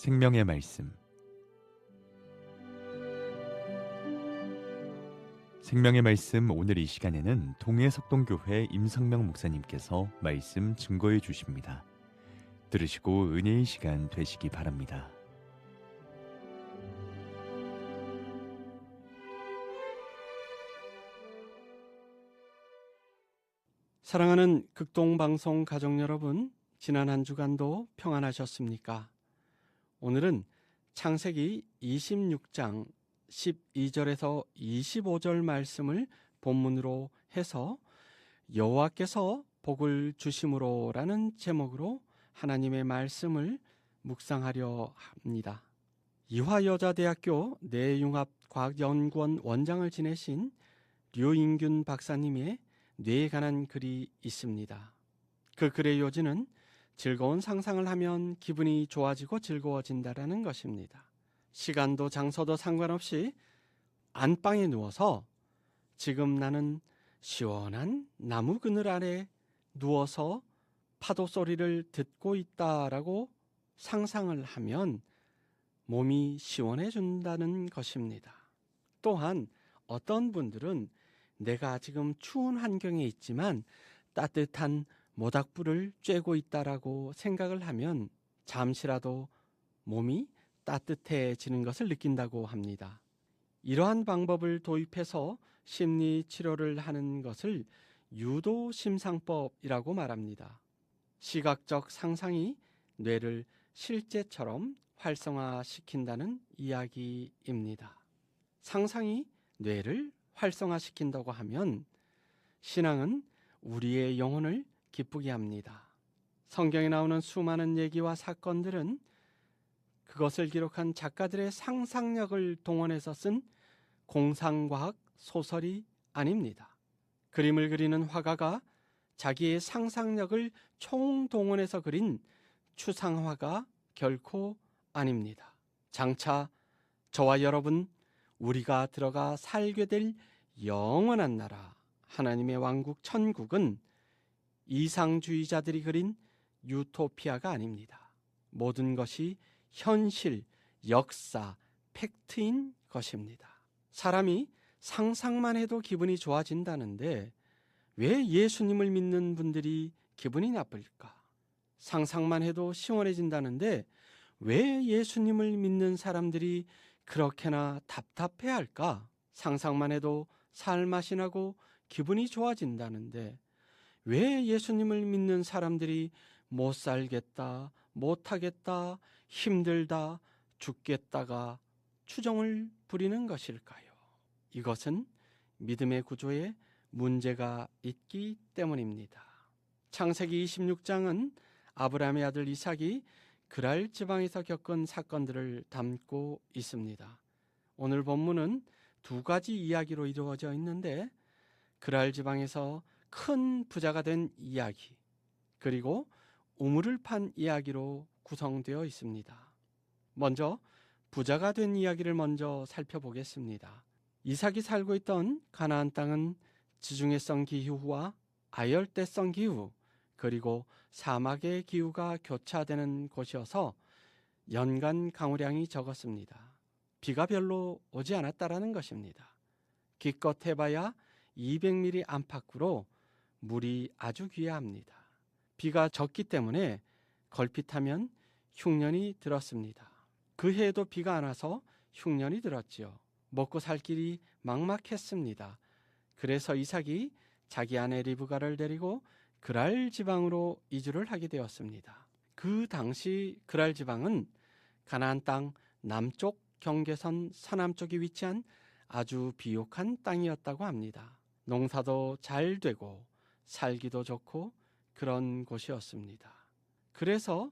생명의 말씀. 생명의 말씀 오늘 이 시간에는 동해석동교회 임성명 목사님께서 말씀 증거해 주십니다. 들으시고 은혜의 시간 되시기 바랍니다. 사랑하는 극동방송 가족 여러분, 지난 한 주간도 평안하셨습니까? 오늘은 창세기 26장 12절에서 25절 말씀을 본문으로 해서 여호와께서 복을 주심으로라는 제목으로 하나님의 말씀을 묵상하려 합니다. 이화여자대학교 뇌융합과학연구원 원장을 지내신 류인균 박사님의 뇌에 관한 글이 있습니다. 그 글의 요지는 즐거운 상상을 하면 기분이 좋아지고 즐거워진다라는 것입니다. 시간도 장소도 상관없이 안방에 누워서 지금 나는 시원한 나무 그늘 아래 누워서 파도 소리를 듣고 있다라고 상상을 하면 몸이 시원해진다는 것입니다. 또한 어떤 분들은 내가 지금 추운 환경에 있지만 따뜻한 모닥불을 쬐고 있다라고 생각을 하면 잠시라도 몸이 따뜻해지는 것을 느낀다고 합니다. 이러한 방법을 도입해서 심리 치료를 하는 것을 유도심상법이라고 말합니다. 시각적 상상이 뇌를 실제처럼 활성화시킨다는 이야기입니다. 상상이 뇌를 활성화시킨다고 하면 신앙은 우리의 영혼을 기쁘게 합니다. 성경에 나오는 수많은 얘기와 사건들은 그것을 기록한 작가들의 상상력을 동원해서 쓴 공상과학 소설이 아닙니다. 그림을 그리는 화가가 자기의 상상력을 총동원해서 그린 추상화가 결코 아닙니다. 장차 저와 여러분, 우리가 들어가 살게 될 영원한 나라, 하나님의 왕국 천국은 이상주의자들이 그린 유토피아가 아닙니다. 모든 것이 현실, 역사, 팩트인 것입니다. 사람이 상상만 해도 기분이 좋아진다는데 왜 예수님을 믿는 분들이 기분이 나쁠까? 상상만 해도 시원해진다는데 왜 예수님을 믿는 사람들이 그렇게나 답답해할까? 상상만 해도 살맛이 나고 기분이 좋아진다는데 왜 예수님을 믿는 사람들이 못 살겠다, 못하겠다, 힘들다, 죽겠다가 추정을 부리는 것일까요? 이것은 믿음의 구조에 문제가 있기 때문입니다. 창세기 26장은 아브라함의 아들 이삭이 그랄 지방에서 겪은 사건들을 담고 있습니다. 오늘 본문은 두 가지 이야기로 이루어져 있는데 그랄 지방에서 큰 부자가 된 이야기, 그리고 우물을 판 이야기로 구성되어 있습니다. 먼저 부자가 된 이야기를 먼저 살펴보겠습니다. 이삭이 살고 있던 가나안 땅은 지중해성 기후와 아열대성 기후, 그리고 사막의 기후가 교차되는 곳이어서 연간 강우량이 적었습니다. 비가 별로 오지 않았다라는 것입니다. 기껏 해봐야 200mm 안팎으로 물이 아주 귀합니다. 비가 적기 때문에 걸핏하면 흉년이 들었습니다. 그 해에도 비가 안 와서 흉년이 들었지요. 먹고 살 길이 막막했습니다. 그래서 이삭이 자기 아내 리브가를 데리고 그랄 지방으로 이주를 하게 되었습니다. 그 당시 그랄 지방은 가나안 땅 남쪽 경계선 서남쪽에 위치한 아주 비옥한 땅이었다고 합니다. 농사도 잘 되고 살기도 좋고 그런 곳이었습니다. 그래서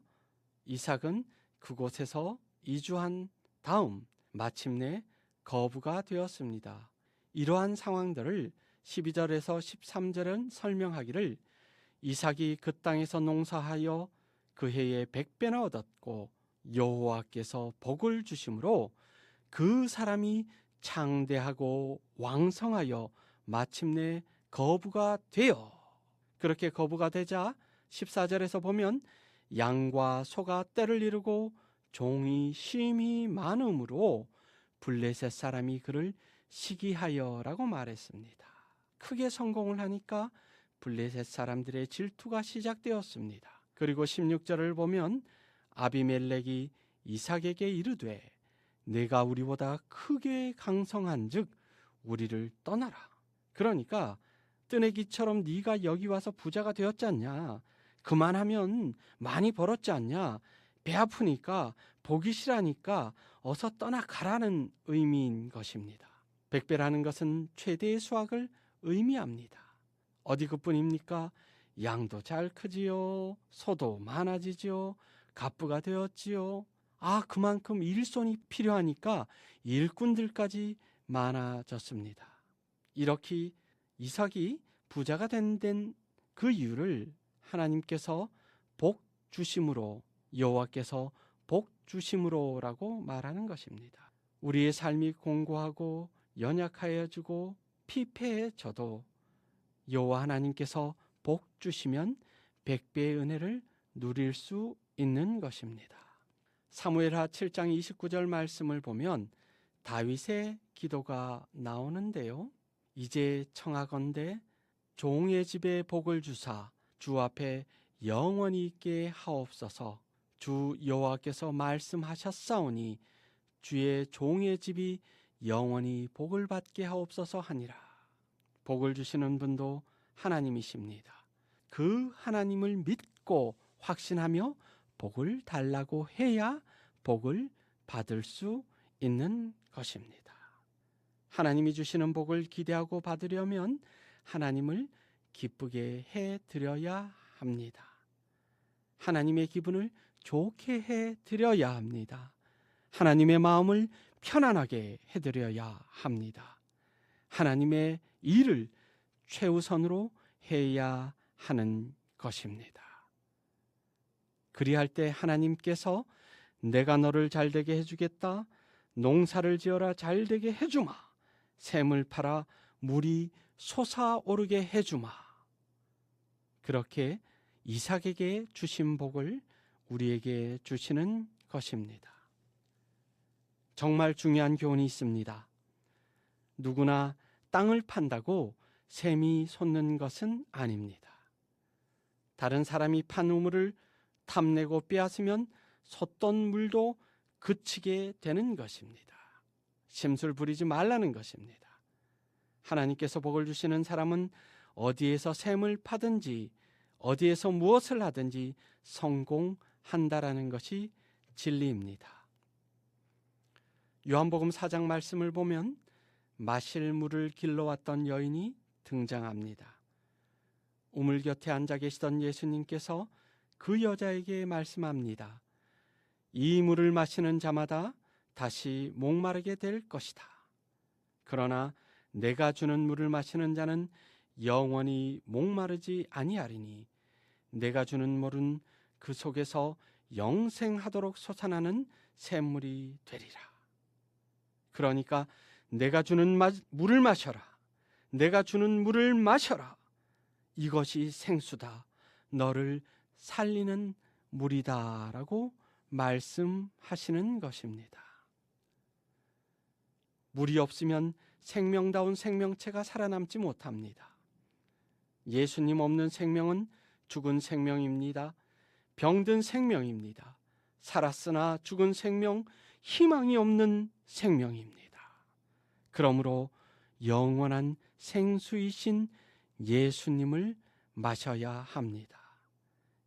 이삭은 그곳에서 이주한 다음 마침내 거부가 되었습니다. 이러한 상황들을 12절에서 13절은 설명하기를 이삭이 그 땅에서 농사하여 그 해에 100배나 얻었고 여호와께서 복을 주심으로 그 사람이 창대하고 왕성하여 마침내 거부가 되어, 그렇게 거부가 되자 14절에서 보면 양과 소가 떼를 이루고 종이 심히 많음으로 블레셋 사람이 그를 시기하여라고 말했습니다. 크게 성공을 하니까 블레셋 사람들의 질투가 시작되었습니다. 그리고 16절을 보면 아비멜렉이 이삭에게 이르되 내가 우리보다 크게 강성한즉 우리를 떠나라. 그러니까 뜨내기처럼 네가 여기 와서 부자가 되었지 않냐? 그만하면 많이 벌었지 않냐? 배 아프니까 보기 싫으니까 어서 떠나가라는 의미인 것입니다. 백배라는 것은 최대의 수확을 의미합니다. 어디 그뿐입니까? 양도 잘 크지요. 소도 많아지지요. 갑부가 되었지요. 그만큼 일손이 필요하니까 일꾼들까지 많아졌습니다. 이렇게 이삭이 부자가 된 그 이유를 하나님께서 복 주심으로, 여호와께서 복 주심으로라고 말하는 것입니다. 우리의 삶이 공고하고 연약하여지고 피폐해져도 여호와 하나님께서 복 주시면 100배의 은혜를 누릴 수 있는 것입니다. 사무엘하 7장 29절 말씀을 보면 다윗의 기도가 나오는데요. 이제 청하건대 종의 집에 복을 주사 주 앞에 영원히 있게 하옵소서. 주 여호와께서 말씀하셨사오니 주의 종의 집이 영원히 복을 받게 하옵소서 하니라. 복을 주시는 분도 하나님이십니다. 그 하나님을 믿고 확신하며 복을 달라고 해야 복을 받을 수 있는 것입니다. 하나님이 주시는 복을 기대하고 받으려면 하나님을 기쁘게 해드려야 합니다. 하나님의 기분을 좋게 해드려야 합니다. 하나님의 마음을 편안하게 해드려야 합니다. 하나님의 일을 최우선으로 해야 하는 것입니다. 그리할 때 하나님께서 내가 너를 잘되게 해주겠다. 농사를 지어라 잘되게 해주마. 샘을 팔아 물이 솟아오르게 해주마. 그렇게 이삭에게 주신 복을 우리에게 주시는 것입니다. 정말 중요한 교훈이 있습니다. 누구나 땅을 판다고 샘이 솟는 것은 아닙니다. 다른 사람이 판 우물을 탐내고 빼앗으면 솟던 물도 그치게 되는 것입니다. 심술 부리지 말라는 것입니다. 하나님께서 복을 주시는 사람은 어디에서 샘을 파든지 어디에서 무엇을 하든지 성공한다라는 것이 진리입니다. 요한복음 4장 말씀을 보면 마실 물을 길러왔던 여인이 등장합니다. 우물 곁에 앉아 계시던 예수님께서 그 여자에게 말씀합니다. 이 물을 마시는 자마다 다시 목마르게 될 것이다. 그러나 내가 주는 물을 마시는 자는 영원히 목마르지 아니하리니 내가 주는 물은 그 속에서 영생하도록 솟아나는 샘물이 되리라. 그러니까 내가 주는 물을 마셔라. 내가 주는 물을 마셔라. 이것이 생수다. 너를 살리는 물이다 라고 말씀하시는 것입니다. 물이 없으면 생명다운 생명체가 살아남지 못합니다. 예수님 없는 생명은 죽은 생명입니다. 병든 생명입니다. 살았으나 죽은 생명, 희망이 없는 생명입니다. 그러므로 영원한 생수이신 예수님을 마셔야 합니다.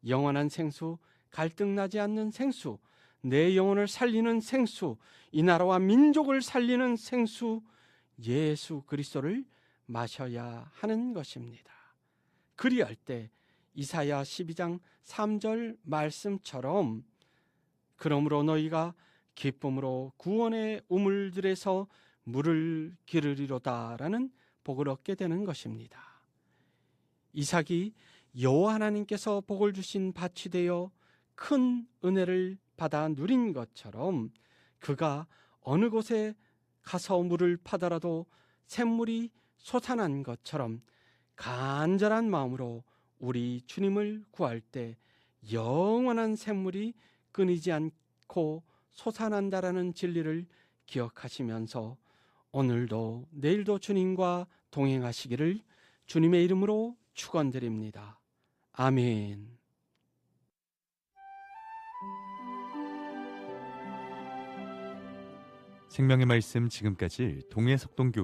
영원한 생수, 갈등나지 않는 생수, 내 영혼을 살리는 생수, 이 나라와 민족을 살리는 생수, 예수 그리스도를 마셔야 하는 것입니다. 그리할 때 이사야 12장 3절 말씀처럼 그러므로 너희가 기쁨으로 구원의 우물들에서 물을 기르리로다라는 복을 얻게 되는 것입니다. 이삭이 여호와 하나님께서 복을 주신 밭이 되어 큰 은혜를 받아 누린 것처럼 그가 어느 곳에 가서 물을 파더라도 샘물이 솟아난 것처럼 간절한 마음으로 우리 주님을 구할 때 영원한 샘물이 끊이지 않고 솟아난다라는 진리를 기억하시면서 오늘도 내일도 주님과 동행하시기를 주님의 이름으로 축원드립니다. 아멘. 생명의 말씀 지금까지 동해석동교회